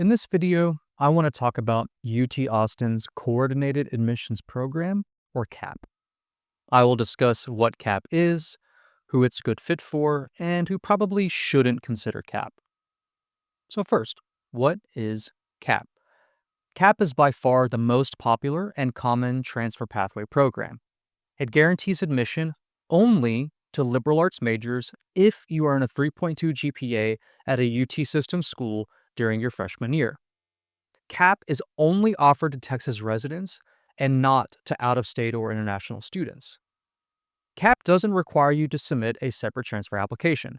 In this video, I want to talk about UT Austin's Coordinated Admissions Program, or CAP. I will discuss what CAP is, who it's a good fit for, and who probably shouldn't consider CAP. So first, what is CAP? CAP is by far the most popular and common transfer pathway program. It guarantees admission only to liberal arts majors if you earn a 3.2 GPA at a UT system school during your freshman year. CAP is only offered to Texas residents and not to out-of-state or international students. CAP doesn't require you to submit a separate transfer application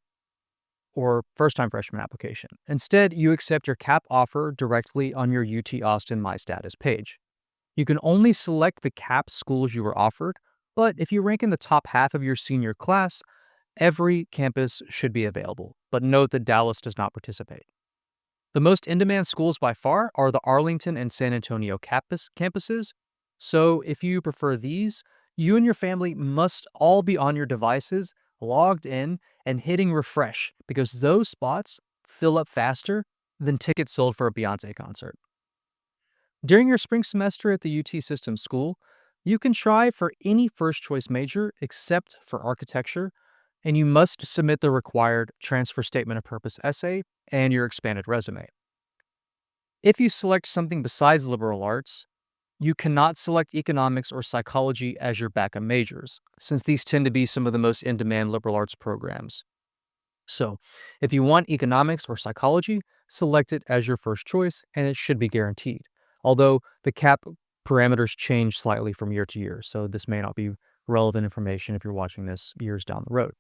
or first-time freshman application. Instead, you accept your CAP offer directly on your UT Austin My Status page. You can only select the CAP schools you were offered, but if you rank in the top half of your senior class, every campus should be available. But note that Dallas does not participate. The most in-demand schools by far are the Arlington and San Antonio campuses, so if you prefer these, you and your family must all be on your devices, logged in, and hitting refresh because those spots fill up faster than tickets sold for a Beyoncé concert. During your spring semester at the UT System School, you can try for any first-choice major except for architecture, and you must submit the required transfer statement of purpose essay and your expanded resume. If you select something besides liberal arts, you cannot select economics or psychology as your backup majors, since these tend to be some of the most in-demand liberal arts programs. So, if you want economics or psychology, select it as your first choice, and it should be guaranteed. Although the CAP parameters change slightly from year to year, so this may not be relevant information if you're watching this years down the road.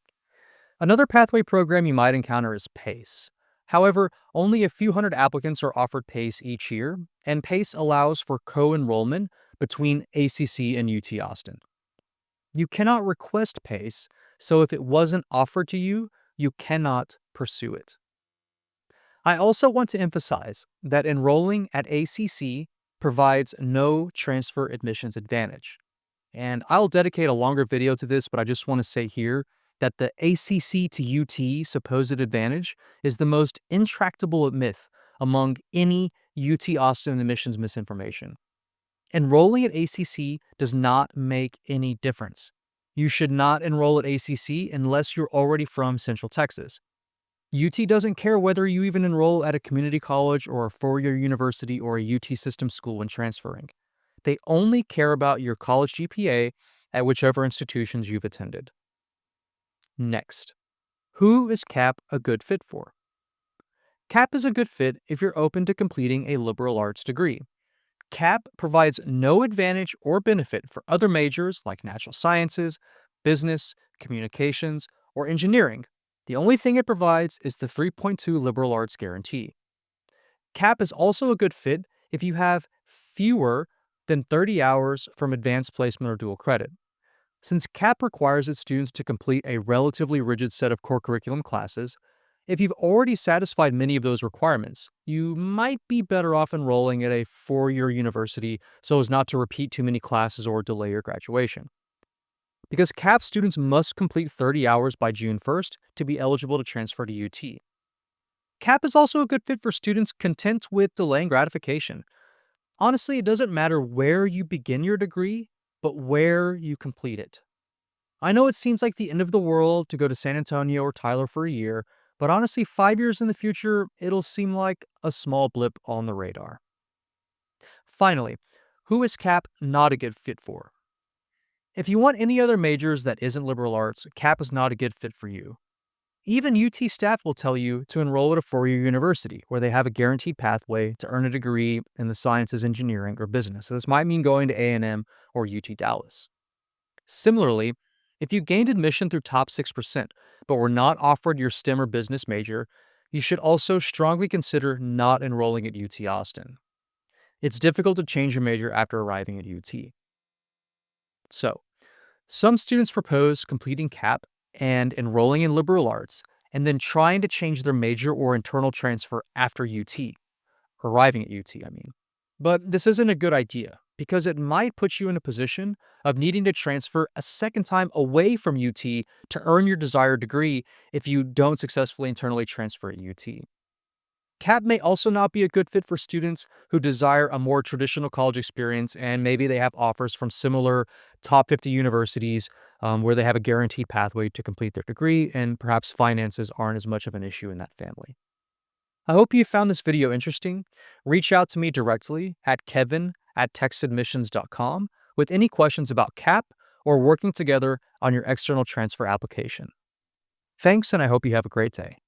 Another pathway program you might encounter is PACE. However, only a few hundred applicants are offered PACE each year, and PACE allows for co-enrollment between ACC and UT Austin. You cannot request PACE, so if it wasn't offered to you, you cannot pursue it. I also want to emphasize that enrolling at ACC provides no transfer admissions advantage. And I'll dedicate a longer video to this, but I just want to say here that the ACC to UT supposed advantage is the most intractable myth among any UT Austin admissions misinformation. Enrolling at ACC does not make any difference. You should not enroll at ACC unless you're already from Central Texas. UT doesn't care whether you even enroll at a community college or a four-year university or a UT system school when transferring. They only care about your college GPA at whichever institutions you've attended. Next, who is CAP a good fit for? CAP is a good fit if you're open to completing a liberal arts degree. CAP provides no advantage or benefit for other majors like natural sciences, business, communications, or engineering. The only thing it provides is the 3.2 liberal arts guarantee. CAP is also a good fit if you have fewer than 30 hours from advanced placement or dual credit. Since CAP requires its students to complete a relatively rigid set of core curriculum classes, if you've already satisfied many of those requirements, you might be better off enrolling at a four-year university so as not to repeat too many classes or delay your graduation. Because CAP students must complete 30 hours by June 1st to be eligible to transfer to UT. CAP is also a good fit for students content with delaying gratification. Honestly, it doesn't matter where you begin your degree, but where you complete it. I know it seems like the end of the world to go to San Antonio or Tyler for a year, but honestly, 5 years in the future, it'll seem like a small blip on the radar. Finally, who is CAP not a good fit for? If you want any other majors that isn't liberal arts, CAP is not a good fit for you. Even UT staff will tell you to enroll at a four-year university where they have a guaranteed pathway to earn a degree in the sciences, engineering, or business. So this might mean going to A&M or UT Dallas. Similarly, if you gained admission through top 6%, but were not offered your STEM or business major, you should also strongly consider not enrolling at UT Austin. It's difficult to change your major after arriving at UT. So, some students propose completing CAP and enrolling in liberal arts, and then trying to change their major or internal transfer after UT, arriving at UT, I mean. But this isn't a good idea, because it might put you in a position of needing to transfer a second time away from UT to earn your desired degree if you don't successfully internally transfer at UT. CAP may also not be a good fit for students who desire a more traditional college experience, and maybe they have offers from similar top 50 universities where they have a guaranteed pathway to complete their degree, and perhaps finances aren't as much of an issue in that family. I hope you found this video interesting. Reach out to me directly at kevin@textadmissions.com with any questions about CAP or working together on your external transfer application. Thanks, and I hope you have a great day.